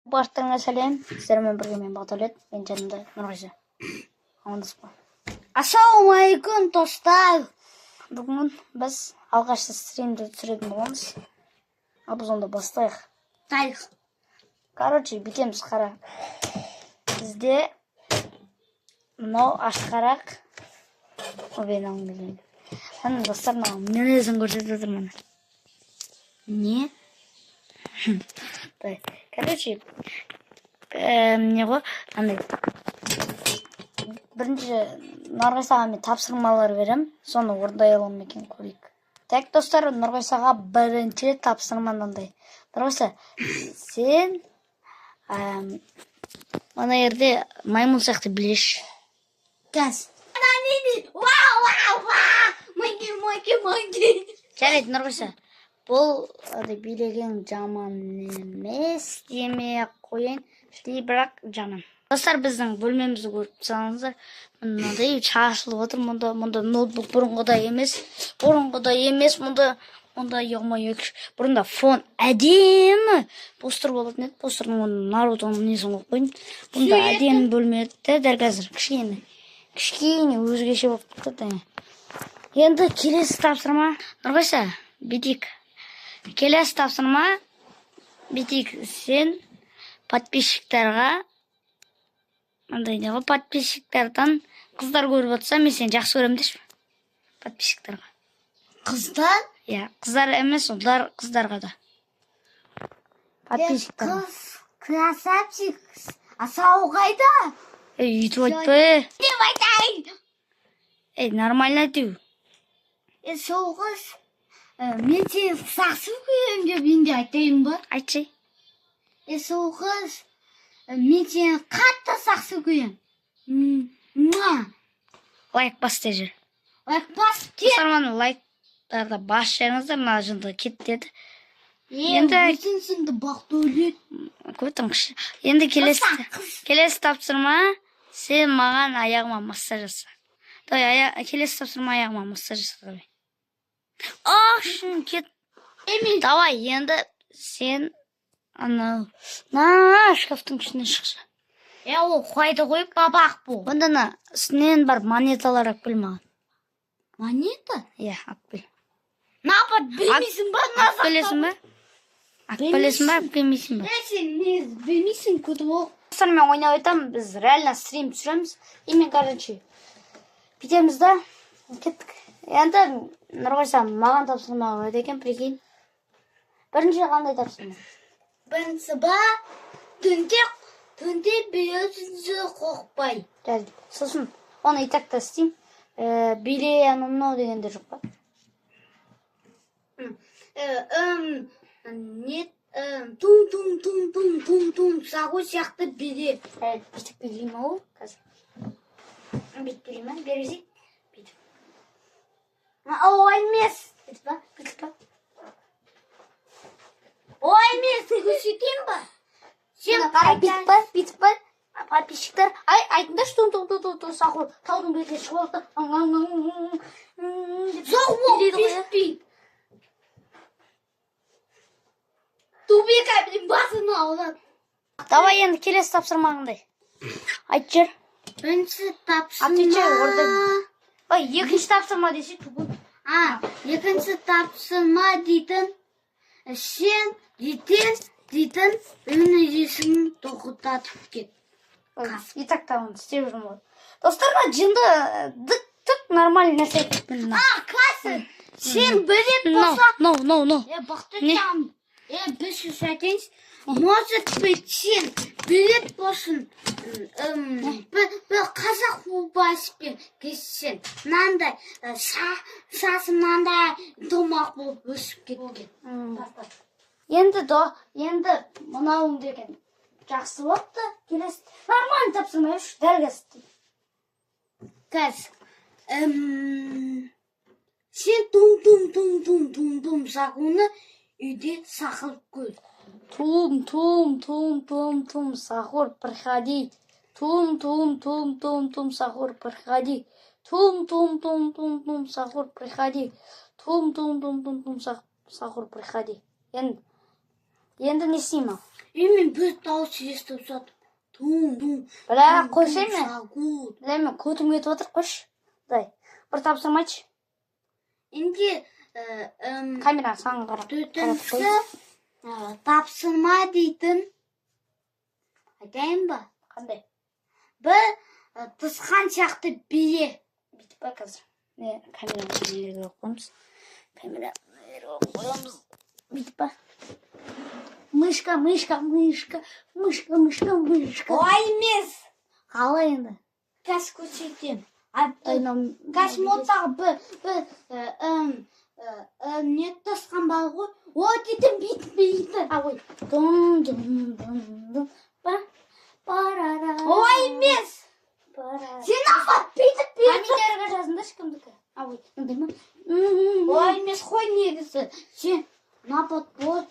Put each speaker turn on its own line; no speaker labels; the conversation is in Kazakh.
Баштарыңа сәлем. Сіздермен бірге мен Бақдәулет, мен жанымда Нұрғиса. Амандасып қой.
Ассалаумағалейкум достар.
Бүгін біз алғашқы стримді түсіретін боламыз. Ал біз онда бастайық.
Тарих.
Короче, бүйтеміз, қара. Бізде мынау ашқарақ. Мен алғым келген. Мына достар, мінезін көрсетіп отырмын.
Не?
Короче, не ғой, андай. Бірінші Нұрғисаға мен тапсырмалар берем, соны орындай аламын екен көрейік. Так, достар, Нұрғисаға бірінші тапсырма мынандай. Нұрғиса, сен ана жерде маймыл сияқты білеш.
Газ. Моnkey.
Жарайды, Нұрғиса. Бұл билеген жаман емес, демей қойын, бірақ жаман. Достар, біздің бөлмемізді көріп тұрсаңыздар, мынандай шашылып отыр. Мұнда ноутбук бұрынғыдай емес, мұнда бұрында фон әдемі постер болатын еді. Постердің Нарутоның несін қойып қойдым. Бұнда әдемі бөлме еді, дәл қазір кішкене өзгеше болып кетті. Енді келесі тапсырма, Нұрғиса, бүйтейік. Келесі тапсырма, бүйтейік, сен подписчиктарға, подписчиктардан қыздар көріп отырса, мен сен жақсы көрем деші. Подписчиктарға.
Қыздар?
Иә, қыздар емес, олар қыздарға да. Подписчиктарға.
Красавчик. Асау қайда?
Үйтіп айтпай.
Деп айтайын.
Нормально айту.
Соғыс. Мен сені сақсы көремін деп енді айтайын ба?
Айтшы.
Соғыс. Мен сені қатты сақсы көремін.
Лайк бас дежі.
Лайк бас кет.
Сарманы лайктарды бас жеріңіздер, мына жынды кеттеді.
Өзің сынды Бақдәулет.
Көтіңші. Енді келесі тапсырма, сен маған аяғыма массаж жаса. Келесі тапсырма аяғыма массаж жаса. Шын кет. Давай, енді сен шкафтың ішіне шықшы.
Ол қойды қойып бабақ бұл.
Бұнда үстінен бар монеталар алып кел маған.
Монета?
Иә, алып кел.
Напад білмейсің ба?
Алып келесің ба? Алып келмейсің ба?
Сен білмейсің көті бол.
Мен ойнап айтамын, біз реально стрим түсіреміз. Мен, короче, бүйтеміз да, кеттік. Енді Нұрғиса маған тапсырма қойды екен, прикинь. Бірінші қандай тапсырма?
Бірінші ба, түнде бейөзінді қоқпай.
Жарайды. Сосын, оны итакта істейм. Биле мынау дегенде жоқ па?
Тум сағу сияқты биле.
Бүйтіп билейм ау, қазір. Бүйтіп билейм, березейк.
Ой, емес.
Бүйтіп ба?
Ой, емес, көрсетейін ба? Сен
Бүйтіп ба? Подписчиктар, айтыңдар, что сақыр, таудың бетіне шығып алды.
Жоқ ол, беспей. Тубека білім басына алады.
Давай енді келесі тапсырмағындай. Айт жер.
Бірінші тапсырма.
Екінші тапсырма десе түгіл.
Екінші тапсырма дейтін, сен дейтін, өні есімін тоқытатып кет.
Итак, оны істеп жүрмін ғой. Достарға жынды дық нормальный нәрсе айтып.
Қасы, сен білет болса...
No.
Бақтыртам, біз сөйтейініз, может быть, сен білет болсын, бір қазақ ұлбасыпен кессен, мынандай, сасы мынандай домақ болып өсіп кеткен.
Енді мынауым деген жақсы болыпты, келесі нормальный тапсырма үш, дәл
қазір. Сен тум сақуны үйде сақылып көр.
Тум, сахур, приходи. Тум, сахур, приходи. Тум, сахур, приходи. Тум, сахур, приходи. Енді Енді не істеймін?
Мен бір дауыс естіп жатып. Тум.
Бля, қойсай ме?
Салгут.
Бля, мен көтім кетіп отыр, қойшы. Дай, бір тапсырмайшы.
Енді
Камера саған қарап.
төтінші тапсырма дейтін. Айтайын ба?
Қандай?
Бір тысқан сияқты бие.
Бүйтіп па қазір. Камераны жерге қоймыз. Камераны жерге қоямыз. Бүйтіп па. Мышка.
Ой, емес.
Қалай енді?
Кәс көрсетем.
Кәс
Кәсмотағы не тасқан бар ғой. О, дейтін бүйтін.
Ой. Дум. Парара.
Ой, емес. Сен апат бүйтіп.
Комментарийға жазыңдаршы кімдікі. Ой, мындай ма?
Ой, емес қой негізі. Сен напат бол.